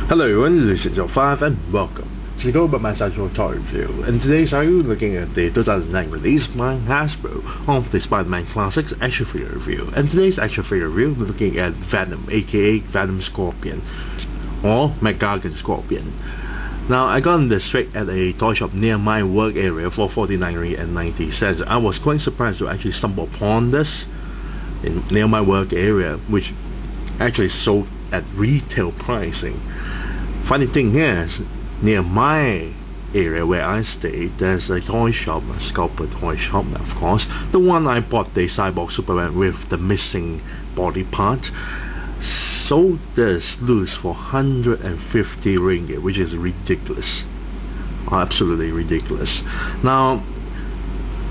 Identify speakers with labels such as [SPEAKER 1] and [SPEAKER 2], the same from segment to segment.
[SPEAKER 1] Hello everyone, this is 05 and welcome to go about my Hasbro toy review. And today's are you looking at the 2009 release by Hasbro of the Spider-Man Classics action figure review. And today's action figure review, we're looking at Venom, aka Venom Scorpion, or Gargan Scorpion. Now, I got this straight at a toy shop near my work area for $49.90. I was quite surprised to actually stumble upon this near my work area, which actually sold at retail pricing. Funny thing is, near my area where I stay, there's a toy shop, a Sculpt toy shop, of course. The one I bought the Cyborg Superman with the missing body part. Sold this loose for 150 ringgit, which is ridiculous. Absolutely ridiculous. Now,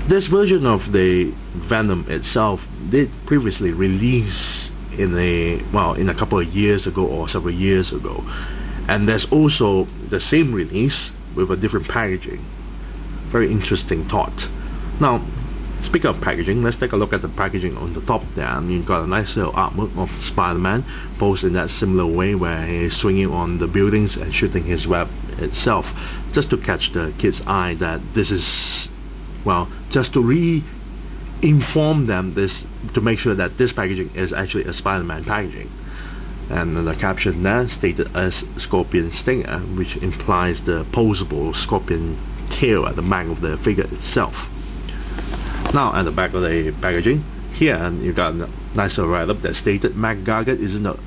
[SPEAKER 1] this version of the Venom itself did previously release in a couple of years ago or several years ago, and there's also the same release with a different packaging. Very interesting thought. Now, speaking of packaging, let's take a look at the packaging on the top there. And you've got a nice little artwork of Spider-Man posed in that similar way where he's swinging on the buildings and shooting his web itself, just to catch the kid's eye that this is, well, just to inform them this, to make sure that this packaging is actually a Spider-Man packaging. And the caption there stated as Scorpion Stinger, which implies the posable scorpion tail at the back of the figure itself. Now, at the back of the packaging here, you got a nice little write-up that stated Gargan is in the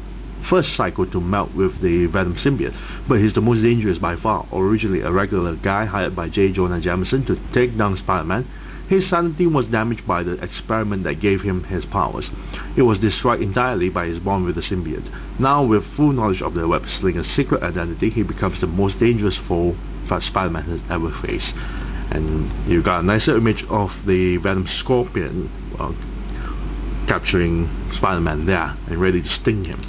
[SPEAKER 1] first cycle to melt with the Venom symbiote, but he's the most dangerous by far. Originally a regular guy hired by J. Jonah Jameson to take down Spider-Man, his sanity was damaged by the experiment that gave him his powers. It was destroyed entirely by his bond with the symbiote. Now, with full knowledge of the web slinger's secret identity, he becomes the most dangerous foe that Spider-Man has ever faced. And you got a nicer image of the Venom Scorpion capturing Spider-Man there and ready to sting him.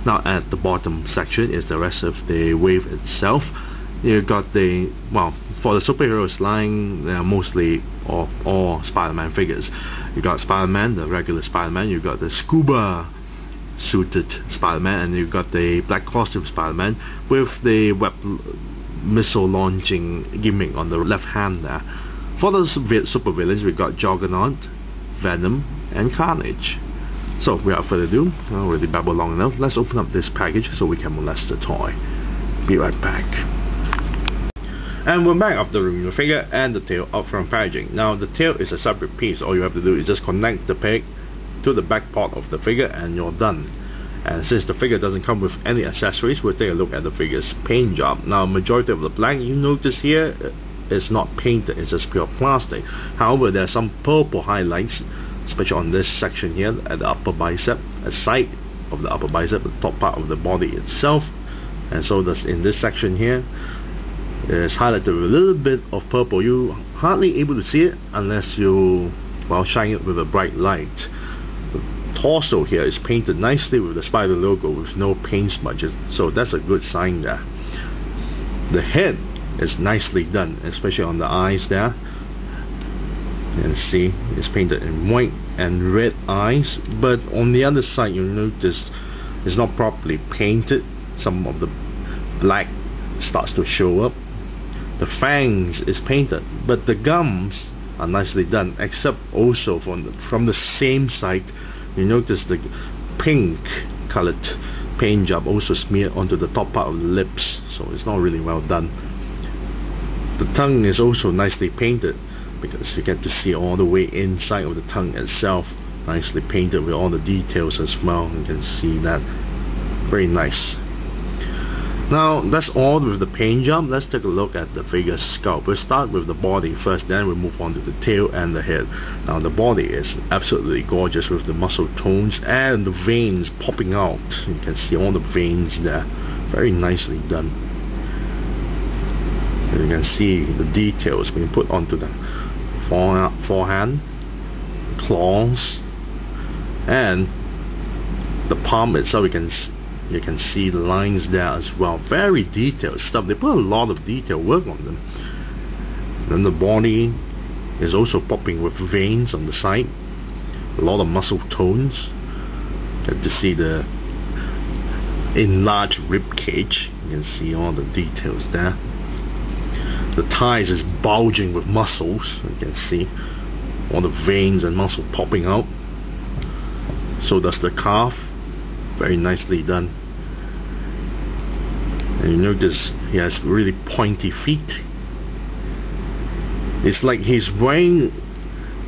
[SPEAKER 1] Now, at the bottom section is the rest of the wave itself. You got the, well, for the superheroes line, they are mostly all Spider-Man figures. You got Spider-Man, the regular Spider-Man, you got the scuba suited Spider-Man, and you got the black costume Spider-Man with the web missile launching gimmick on the left hand there. For the super villains, we got Juggernaut, Venom, and Carnage. So without further ado, I already babbled long enough, let's open up this package so we can molest the toy. Be right back. And we're back after removing the figure and the tail out from packaging. Now, the tail is a separate piece. All you have to do is just connect the peg to the back part of the figure and you're done. And since the figure doesn't come with any accessories, we'll take a look at the figure's paint job. Now, majority of the black you notice here is not painted, it's just pure plastic. However, there are some purple highlights, especially on this section here at the upper bicep, a side of the upper bicep, the top part of the body itself. And so in this section here, it's highlighted with a little bit of purple. You're hardly able to see it unless you, well, shine it with a bright light. The torso here is painted nicely with the spider logo with no paint smudges, so that's a good sign there. The head is nicely done, especially on the eyes there. You can see it's painted in white and red eyes, but on the other side you'll notice it's not properly painted. Some of the black starts to show up. The fangs is painted, but the gums are nicely done, except also from the same side you notice the pink colored paint job also smeared onto the top part of the lips, so it's not really well done. The tongue is also nicely painted because you get to see all the way inside of the tongue itself, nicely painted with all the details as well. You can see that. Very nice. Now, that's all with the paint job. Let's take a look at the figure's sculpt. We'll start with the body first, then we'll move on to the tail and the head. Now, the body is absolutely gorgeous with the muscle tones and the veins popping out. You can see all the veins there. Very nicely done. And you can see the details being put onto the forehand, claws, and the palm itself. You can see the lines there as well. Very detailed stuff. They put a lot of detail work on them. Then the body is also popping with veins on the side. A lot of muscle tones. Get to see the enlarged rib cage. You can see all the details there. The thighs is bulging with muscles. You can see all the veins and muscle popping out. So does the calf. Very nicely done. And you notice he has really pointy feet. It's like he's wearing,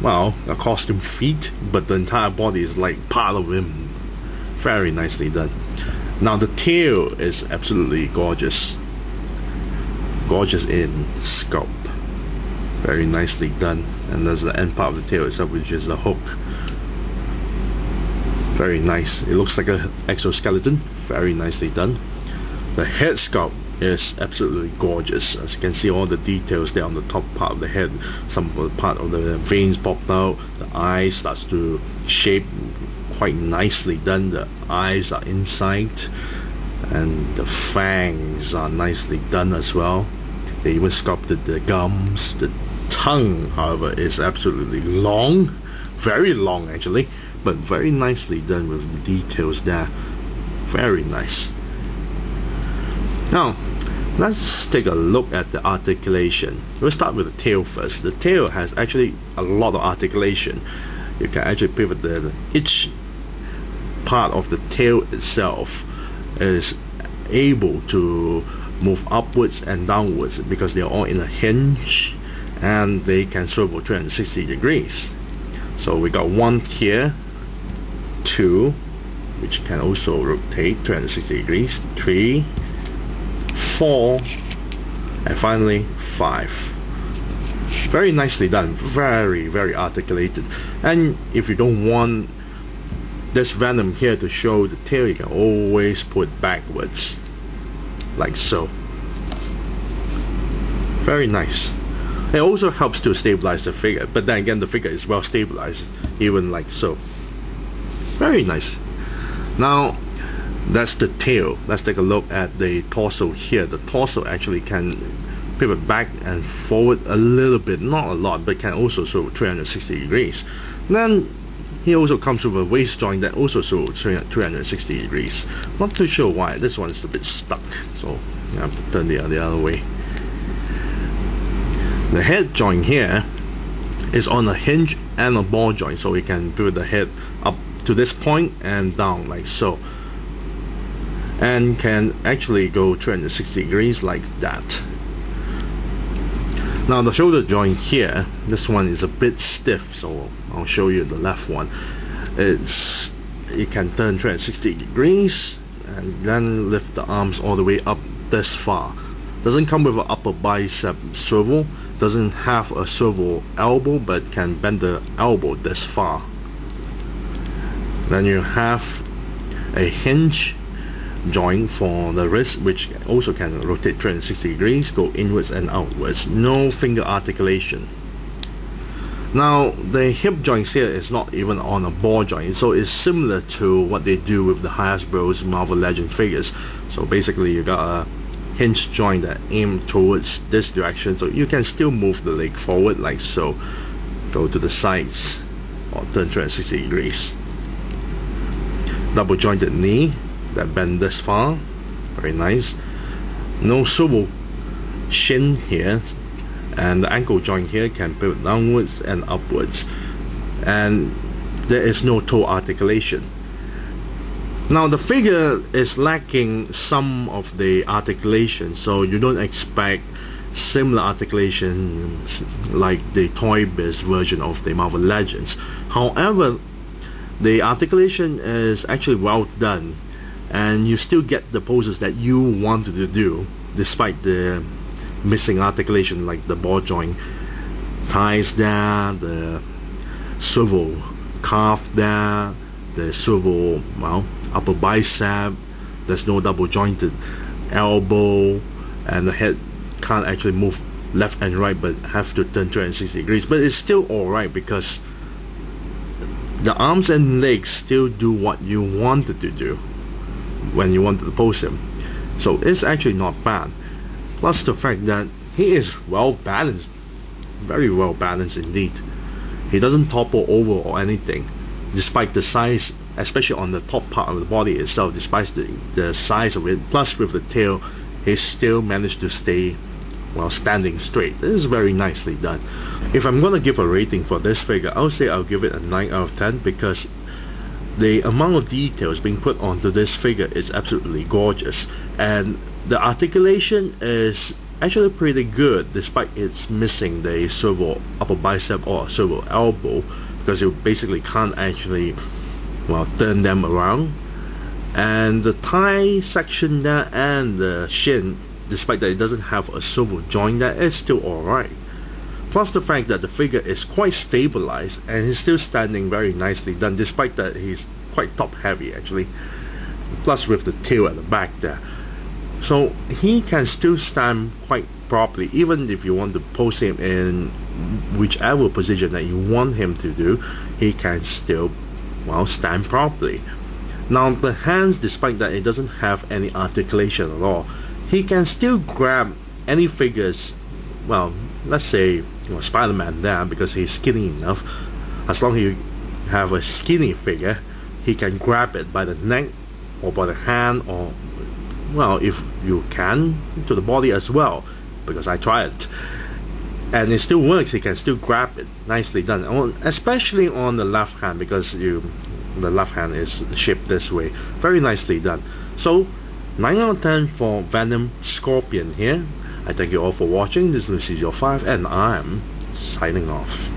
[SPEAKER 1] well, a costume feet, but the entire body is like part of him. Very nicely done. Now the tail is absolutely gorgeous. Gorgeous in sculpt. Very nicely done. And there's the end part of the tail itself, which is the hook. Very nice. It looks like an exoskeleton. Very nicely done. The head sculpt is absolutely gorgeous. As you can see, all the details there on the top part of the head. Some of the part of the veins popped out. The eyes starts to shape quite nicely done. The eyes are inside, and the fangs are nicely done as well. They even sculpted the gums. The tongue, however, is absolutely long. Very long actually, but very nicely done with the details there. Very nice. Now let's take a look at the articulation. We'll start with the tail first. The tail has actually a lot of articulation. You can actually pivot each part of the tail itself is able to move upwards and downwards because they are all in a hinge, and they can swivel 360 degrees. So we got one here, two, which can also rotate 360 degrees, 3, 4, and finally 5. Very nicely done. Very, very articulated. And if you don't want this Venom here to show the tail, you can always put it backwards like so. Very nice. It also helps to stabilize the figure, but then again the figure is well stabilized, even like so. Very nice. Now that's the tail. Let's take a look at the torso here. The torso actually can pivot back and forward a little bit, not a lot, but can also swivel 360 degrees. Then he also comes with a waist joint that also swivels 360 degrees. Not too sure why. This one is a bit stuck, so I have to turn the other way. The head joint here is on a hinge and a ball joint, so we can pivot the head up to this point and down like so, and can actually go 360 degrees like that. Now the shoulder joint here, this one is a bit stiff, so I'll show you the left one. It can turn 360 degrees and then lift the arms all the way up this far. Doesn't come with an upper bicep swivel, doesn't have a swivel elbow, but can bend the elbow this far. Then you have a hinge joint for the wrist, which also can rotate 360 degrees, go inwards and outwards. No finger articulation. Now the hip joints here is not even on a ball joint, so it's similar to what they do with the Hasbro's Marvel Legends figures. So basically you got a hinge joint that aim towards this direction, so you can still move the leg forward like so, go to the sides or turn 360 degrees. Double jointed knee that bend this far. Very nice. No swivel shin here, and the ankle joint here can pivot downwards and upwards, and there is no toe articulation. Now the figure is lacking some of the articulation, so you don't expect similar articulation like the Toy Biz version of the Marvel Legends. However, the articulation is actually well done, and you still get the poses that you wanted to do despite the missing articulation, like the ball joint thighs there, the swivel calf there, the swivel, well, upper bicep. There's no double jointed elbow, and the head can't actually move left and right but have to turn 360 degrees, but it's still alright because the arms and legs still do what you wanted to do when you wanted to pose him. So it's actually not bad. Plus the fact that he is well balanced, very well balanced indeed. He doesn't topple over or anything, despite the size especially on the top part of the body itself, despite the size of it. Plus with the tail, he still managed to stay, well, standing straight. This is very nicely done. If I'm gonna give a rating for this figure, I would say I'll give it a 9 out of 10, because the amount of details being put onto this figure is absolutely gorgeous, and the articulation is actually pretty good, despite it's missing the swivel upper bicep or swivel elbow, because you basically can't actually, well, turn them around. And the thigh section there and the shin, despite that it doesn't have a swivel joint there, it's still alright. Plus the fact that the figure is quite stabilized and he's still standing very nicely done, despite that he's quite top heavy actually. Plus with the tail at the back there. So he can still stand quite properly, even if you want to pose him in whichever position that you want him to do, he can still, well, stand properly. Now the hands, despite that it doesn't have any articulation at all, he can still grab any figures, well, let's say, Spider-Man there, because he's skinny enough. As long as you have a skinny figure, he can grab it by the neck or by the hand, or, well, if you can, to the body as well, because I tried it. And it still works, he can still grab it. Nicely done. Especially on the left hand, because the left hand is shaped this way. Very nicely done. So 9 out of 10 for Venom Scorpion here. I thank you all for watching. This is Lucy 05 and I'm signing off.